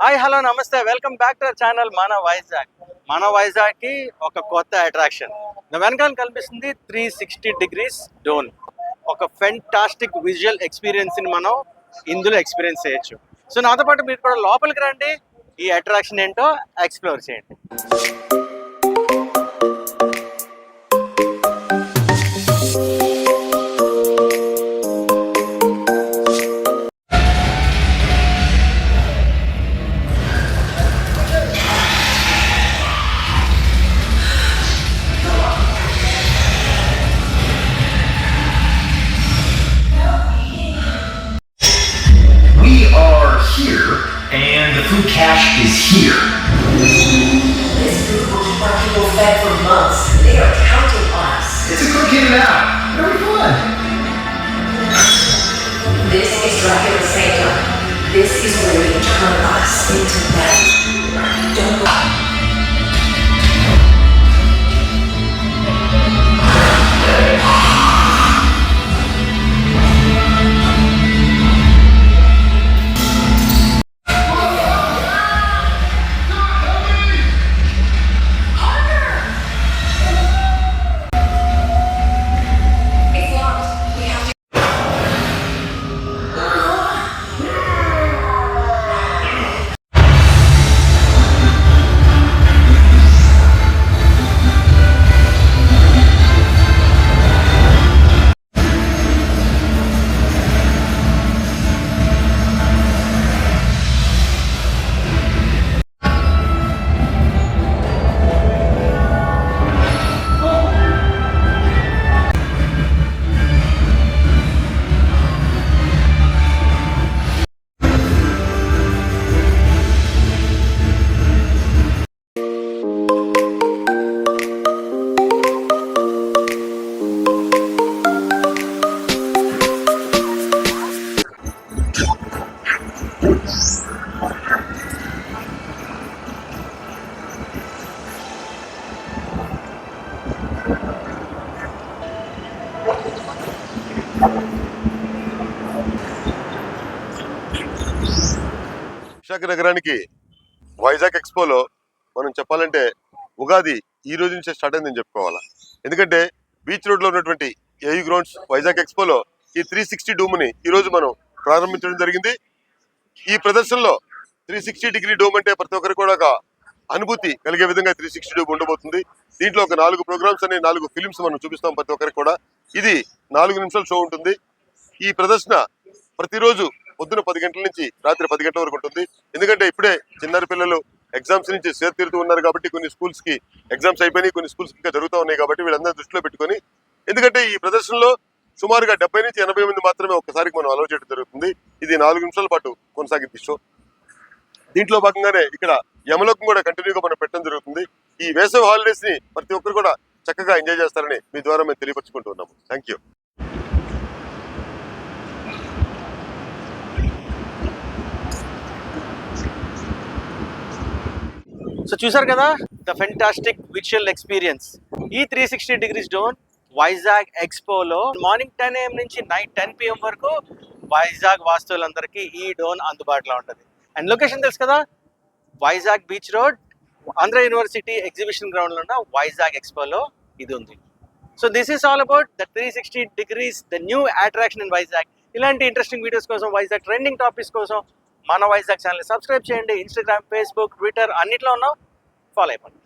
Hi hello నమస్తే, welcome back to our channel మన వైజాగ్ కి ఒక కొత్త అట్రాక్షన్. నా వెనకాల కనిపిస్తుంది 360 డిగ్రీస్ డోన్. ఒక ఫెంటాస్టిక్ విజువల్ ఎక్స్పీరియన్స్ ని మనం ఇందులో ఎక్స్పీరియన్స్ చేయొచ్చు. సో నాతో పాటు మీరు కూడా లోపలికి రండి, ఈ అట్రాక్షన్ ఏంటో ఎక్స్ప్లోర్ చేయండి. And the food cache is here. This food will keep our people fed for months. They are counting on us. It's a quick in and out. Very fun. This is Dracula Sanctum. This is where we turn us into them. Don't go. Visakha నగరానికి వైజాగ్ ఎక్స్పోలో మనం చెప్పాలంటే ఉగాది ఈ రోజు నుంచే start అయిందని చెప్పుకోవాలా. ఎందుకంటే beach road లో ఉన్నటువంటి ఏయూ గ్రౌండ్స్ వైజాగ్ ఎక్స్పోలో ఈ 360 డూమ్ని ఈ రోజు మనం ప్రారంభించడం జరిగింది. ఈ ప్రదర్శనలో 360 డిగ్రీ డూమ్ అంటే ప్రతి ఒక్కరికి కూడా ఒక అనుభూతి కలిగే విధంగా 360 డూమ్ ఉండబోతుంది. దీంట్లో ఒక 4 ప్రోగ్రామ్స్ అనే 4 ఫిలిమ్స్ మనం చూపిస్తాం ప్రతి ఒక్కరికి కూడా. ఇది 4 నిమిషాల షో ఉంటుంది. ఈ ప్రదర్శన ప్రతిరోజు పొద్దున 10 గంటల నుంచి రాత్రి 10 గంటల వరకు ఉంటుంది. ఎందుకంటే ఇప్పుడే చిన్నారి పిల్లలు ఎగ్జామ్స్ నుంచి తీరుతూ ఉన్నారు కాబట్టి కొన్ని స్కూల్స్ కి ఎగ్జామ్స్ అయిపోయినాయి, కొన్ని స్కూల్స్ ఇంకా జరుగుతూ ఉన్నాయి కాబట్టి వీళ్ళందరూ దృష్టిలో పెట్టుకొని, ఎందుకంటే ఈ ప్రదర్శనలో సుమారుగా 70 నుంచి 80 మంది మాత్రమే ఒక్కసారికి మనం అలౌ చేయడం జరుగుతుంది. ఇది 4 నిమిషాల పాటు కొనసాగింది షో. దీంట్లో భాగంగానే ఇక్కడ యమలోకం కూడా కంటిన్యూగా మనం పెట్టడం జరుగుతుంది. ఈ వేసవి హాలిడేస్ ని ప్రతి ఒక్కరు కూడా చక్కగా ఎంజాయ్ చేస్తారని మీ ద్వారా మేము తెలియపరుచుకుంటున్నాము. Thank you. సో చూసారు కదా, ద ఫెంటాస్టిక్ విజువల్ ఎక్స్పీరియన్స్. ఈ 360 డిగ్రీస్ డోన్ వైజాగ్ ఎక్స్పోలో మార్నింగ్ 10 AM నుంచి నైట్ 10 PM వరకు వైజాగ్ వాస్తువులందరికీ ఈ డోన్ అందుబాటులో ఉంటుంది. అండ్ లొకేషన్ తెలుసు కదా, Vizag beach road, Andhra university exhibition గ్రౌండ్లో ఉన్న వైజాగ్ ఎక్స్పోలో ఇది ఉంది. So this is all about the 360 degrees, the new attraction in Vizag. ఇలాంటి ఇంట్రెస్టింగ్ వీడియోస్ కోసం, వైజాగ్ ట్రెండింగ్ టాపిక్స్ కోసం మన వైజాగ్ ఛానల్ సబ్స్క్రైబ్ చేయండి. ఇన్స్టాగ్రామ్, ఫేస్బుక్, ట్విట్టర్ అన్నిట్లో ఉన్నాం. ఫాలో అయిపోండి.